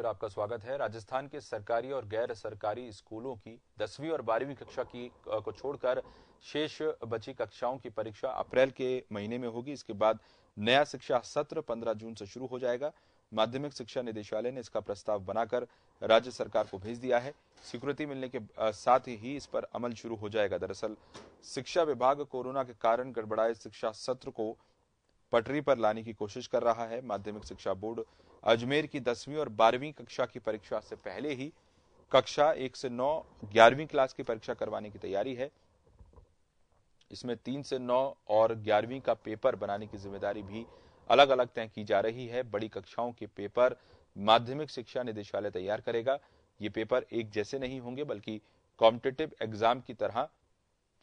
फिर आपका स्वागत है। राजस्थान के सरकारी और गैर सरकारी स्कूलों की 10वीं और 12वीं कक्षा को छोड़कर शेष बची कक्षाओं की परीक्षा अप्रैल के महीने में होगी। इसके बाद नया शिक्षा सत्र 15 जून से शुरू हो जाएगा। माध्यमिक शिक्षा निदेशालय ने इसका प्रस्ताव बनाकर राज्य सरकार को भेज दिया है। स्वीकृति मिलने के साथ ही इस पर अमल शुरू हो जाएगा। दरअसल शिक्षा विभाग कोरोना के कारण गड़बड़ाए शिक्षा सत्र को पटरी पर लाने की कोशिश कर रहा है। माध्यमिक शिक्षा बोर्ड अजमेर की 10वीं और 12वीं कक्षा की परीक्षा से पहले ही कक्षा 1 से 9 11वीं क्लास की परीक्षा करवाने की तैयारी है। इसमें 3 से 9 और 11वीं का पेपर बनाने की जिम्मेदारी भी अलग अलग तय की जा रही है। बड़ी कक्षाओं के पेपर माध्यमिक शिक्षा निदेशालय तैयार करेगा। ये पेपर एक जैसे नहीं होंगे, बल्कि कॉम्पिटिटिव एग्जाम की तरह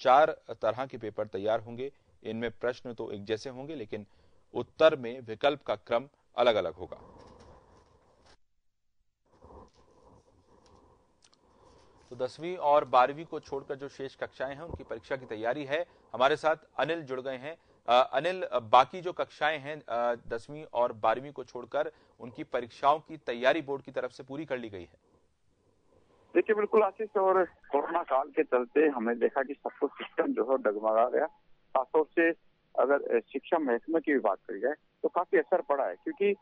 4 तरह के पेपर तैयार होंगे। इनमें प्रश्न तो एक जैसे होंगे, लेकिन उत्तर में विकल्प का क्रम अलग अलग होगा। तो 10वीं और 12वीं को छोड़कर जो शेष कक्षाएं हैं उनकी परीक्षा की तैयारी है। हमारे साथ अनिल जुड़ गए हैं। अनिल, बाकी जो कक्षाएं हैं 10वीं और 12वीं को छोड़कर उनकी परीक्षाओं की तैयारी बोर्ड की तरफ से पूरी कर ली गई है। देखिए, बिल्कुल आशीष, और कोरोना काल के चलते हमने देखा कि सब कुछ सिस्टम जो है डगमगा गया। खासतौर से अगर शिक्षा महकमे की भी बात करी जाए तो काफी असर पड़ा है, क्योंकि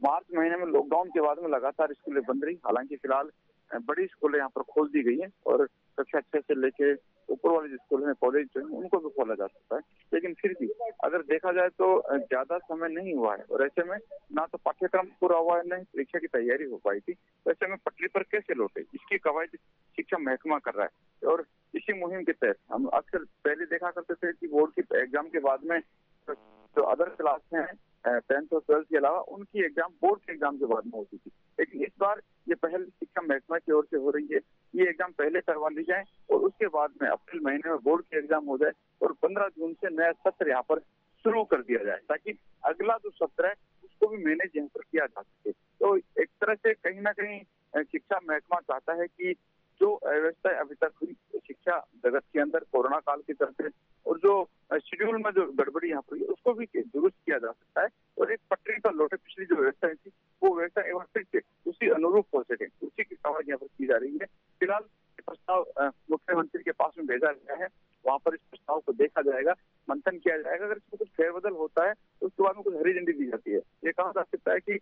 मार्च महीने में लॉकडाउन के बाद में लगातार स्कूलें बंद रही। हालांकि फिलहाल बड़ी स्कूलें यहाँ पर खोल दी गई हैं और कक्षा 6 से लेके ऊपर वाले जो स्कूल हैं, कॉलेज जो है, उनको भी खोला जा सकता है। लेकिन फिर भी अगर देखा जाए तो ज्यादा समय नहीं हुआ है, और ऐसे में ना तो पाठ्यक्रम पूरा हुआ है, न ही परीक्षा की तैयारी हो पाई थी। तो ऐसे में पटरी पर कैसे लौटे, इसकी कवायद शिक्षा महकमा कर रहा है। और इसी मुहिम के तहत हम अक्सर पहले देखा करते थे कि बोर्ड की एग्जाम के बाद में जो अदर क्लास हैं 10th और 12th के अलावा, उनकी एग्जाम बोर्ड के एग्जाम के बाद में होती थी। लेकिन इस बार ये पहल शिक्षा महकमा की ओर से हो रही है। ये एग्जाम पहले करवा ली जाए और उसके बाद में अप्रैल महीने में बोर्ड के एग्जाम हो जाए और 15 जून से नया सत्र यहाँ पर शुरू कर दिया जाए, ताकि अगला जो सत्र है उसको भी मैनेज यहाँ पर किया जा सके। तो एक तरह से कहीं ना कहीं शिक्षा महकमा चाहता है कि जो व्यवस्था अभी तक हुई शिक्षा जगत के अंदर कोरोना काल के चलते, और जो शेड्यूल में जो गड़बड़ी यहाँ पर उसको भी दुरुस्त किया जा सकता है और एक पटरी पर लौटे। पिछली जो व्यवस्था थी वो व्यवस्था एक बार फिर से उसी अनुरूप हो सके, उसी की कवायद यहाँ पर की जा रही है। फिलहाल प्रस्ताव मुख्यमंत्री के पास में भेजा गया है, वहाँ पर इस प्रस्ताव को देखा जाएगा, मंथन किया जाएगा। अगर इसमें कुछ फेरबदल होता है तो उसके बाद में कुछ हरी झंडी दी जाती है। ये कहा जा सकता है कि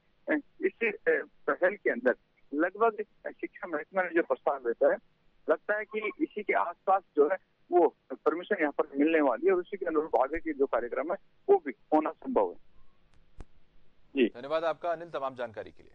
इस पहल के अंदर लगभग शिक्षा महकमा ने जो प्रस्ताव देता है, लगता है कि इसी के आसपास जो है वो परमिशन यहाँ पर मिलने वाली है और उसी के अनुरूप आगे के जो कार्यक्रम है वो भी होना संभव है। जी, धन्यवाद आपका अनिल, तमाम जानकारी के लिए।